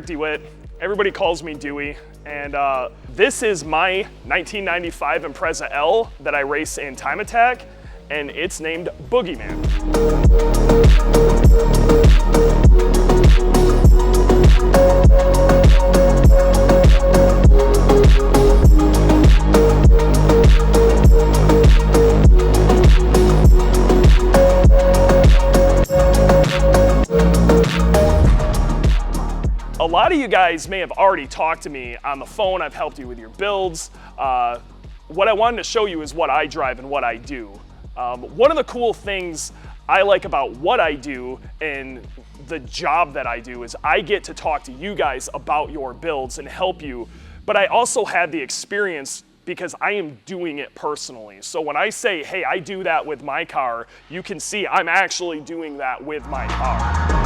Derek DeWitt. Everybody calls me Dewey. And this is my 1995 Impreza L that I race in Time Attack, and it's named Boogeyman. A lot of you guys may have already talked to me on the phone. I've helped you with your builds. What I wanted to show you is what I drive and what I do. One of the cool things I like about what I do and the job that I do is I get to talk to you guys about your builds and help you, but I also have the experience because I am doing it personally. So when I say, hey, I do that with my car, you can see I'm actually doing that with my car.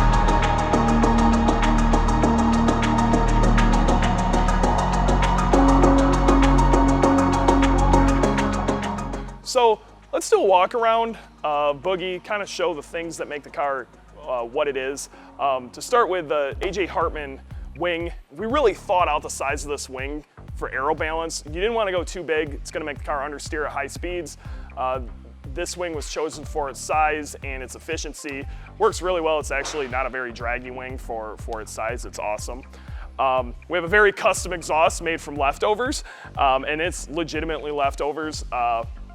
So let's do a walk around Boogie, kind of show the things that make the car what it is. To start with the AJ Hartman wing, we really thought out the size of this wing for aero balance. You didn't want to go too big. It's going to make the car understeer at high speeds. This wing was chosen for its size and its efficiency. Works really well. It's actually not a very draggy wing for its size. It's awesome. We have a very custom exhaust made from leftovers, and it's legitimately leftovers.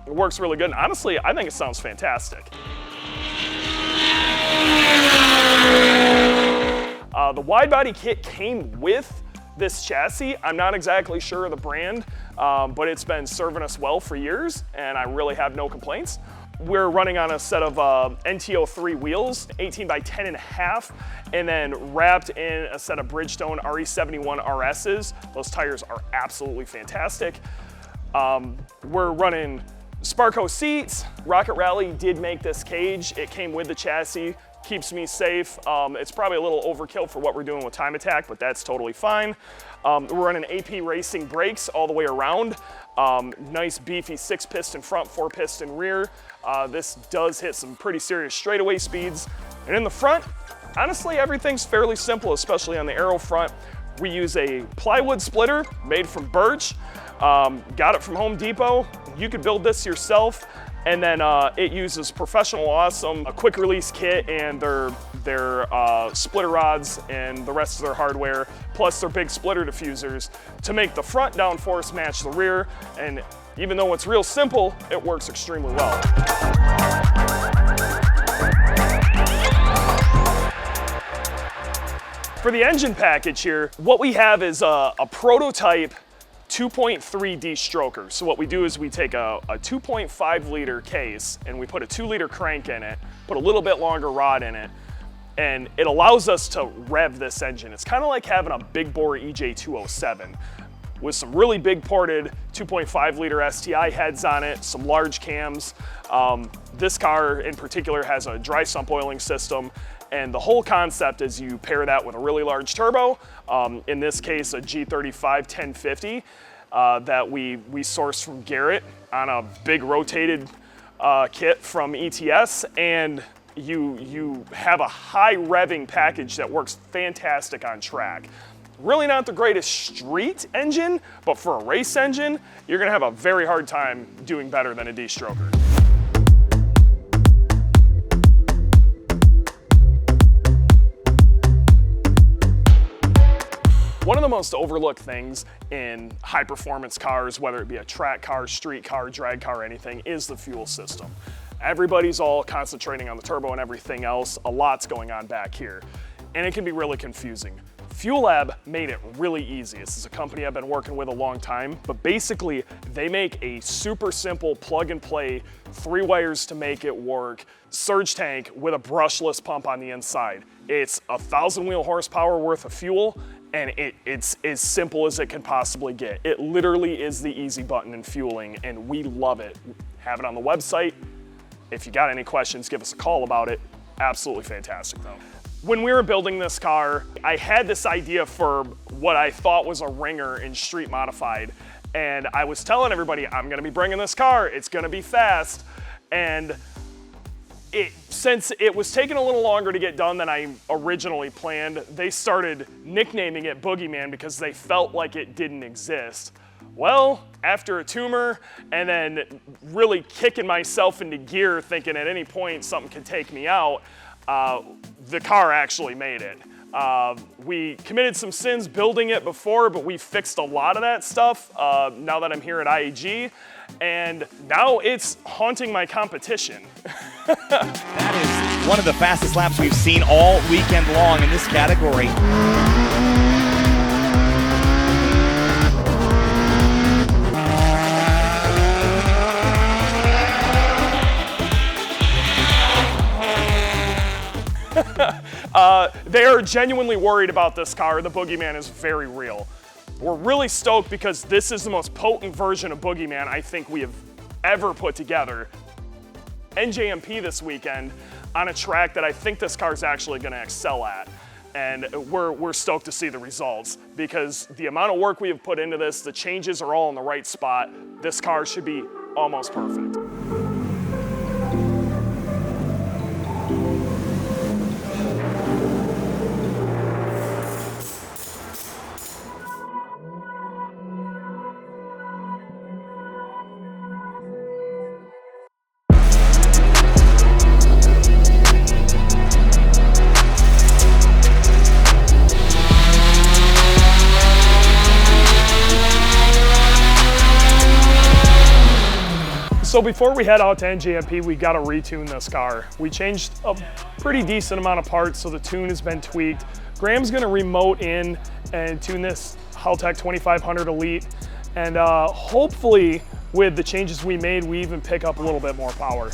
It works really good, and honestly, I think it sounds fantastic. The wide body kit came with this chassis. I'm not exactly sure of the brand, but it's been serving us well for years, and I really have no complaints. We're running on a set of NTO3 wheels, 18 by 10.5, and then wrapped in a set of Bridgestone RE71 RSs. Those tires are absolutely fantastic. We're running Sparco seats. Rocket Rally did make this cage. It came with the chassis, keeps me safe. It's probably a little overkill for what we're doing with Time Attack, but that's totally fine. We're running AP Racing brakes all the way around. Nice beefy 6-piston front, 4-piston rear. This does hit some pretty serious straightaway speeds. And in the front, honestly, everything's fairly simple, especially on the aero front. We use a plywood splitter made from birch. Got it from Home Depot. You could build this yourself, and then it uses Professional Awesome, a quick release kit, and their splitter rods and the rest of their hardware, plus their big splitter diffusers to make the front downforce match the rear. And even though it's real simple, it works extremely well. For the engine package here, what we have is a prototype 2.3 Destroker. So what we do is we take a 2.5 liter case and we put a 2 liter crank in it, put a little bit longer rod in it, and it allows us to rev this engine. It's kind of like having a big bore EJ207 with some really big ported 2.5 liter STI heads on it, some large cams. This car in particular has a dry sump oiling system, and the whole concept is you pair that with a really large turbo, in this case a G35 1050 that we sourced from Garrett on a big rotated kit from ETS, and you have a high revving package that works fantastic on track. Really not the greatest street engine, but for a race engine, you're gonna have a very hard time doing better than a Destroker. One of the most overlooked things in high performance cars, whether it be a track car, street car, drag car, anything, is the fuel system. Everybody's all concentrating on the turbo and everything else. A lot's going on back here, and it can be really confusing. Fuel Lab made it really easy. This is a company I've been working with a long time, but basically they make a super simple plug and play, 3 wires to make it work, surge tank with a brushless pump on the inside. It's 1,000 wheel horsepower worth of fuel, and it's as simple as it can possibly get. It literally is the easy button in fueling, and we love it. Have it on the website. If you got any questions, give us a call about it. Absolutely fantastic though. When we were building this car, I had this idea for what I thought was a ringer in street modified. And I was telling everybody, I'm gonna be bringing this car, it's gonna be fast. And since it was taking a little longer to get done than I originally planned, they started nicknaming it Boogeyman because they felt like it didn't exist. Well, after a tumor and then really kicking myself into gear thinking at any point something could take me out, the car actually made it. We committed some sins building it before, but we fixed a lot of that stuff now that I'm here at IAG, and now it's haunting my competition. That is one of the fastest laps we've seen all weekend long in this category. They are genuinely worried about this car. The Boogeyman is very real. We're really stoked because this is the most potent version of Boogeyman I think we have ever put together. NJMP this weekend on a track that I think this car is actually going to excel at. And we're stoked to see the results because the amount of work we have put into this, the changes are all in the right spot. This car should be almost perfect. So before we head out to NJMP, we got to retune this car. We changed a pretty decent amount of parts, so the tune has been tweaked. Graham's gonna remote in and tune this Haltech 2500 Elite, and hopefully with the changes we made, we even pick up a little bit more power.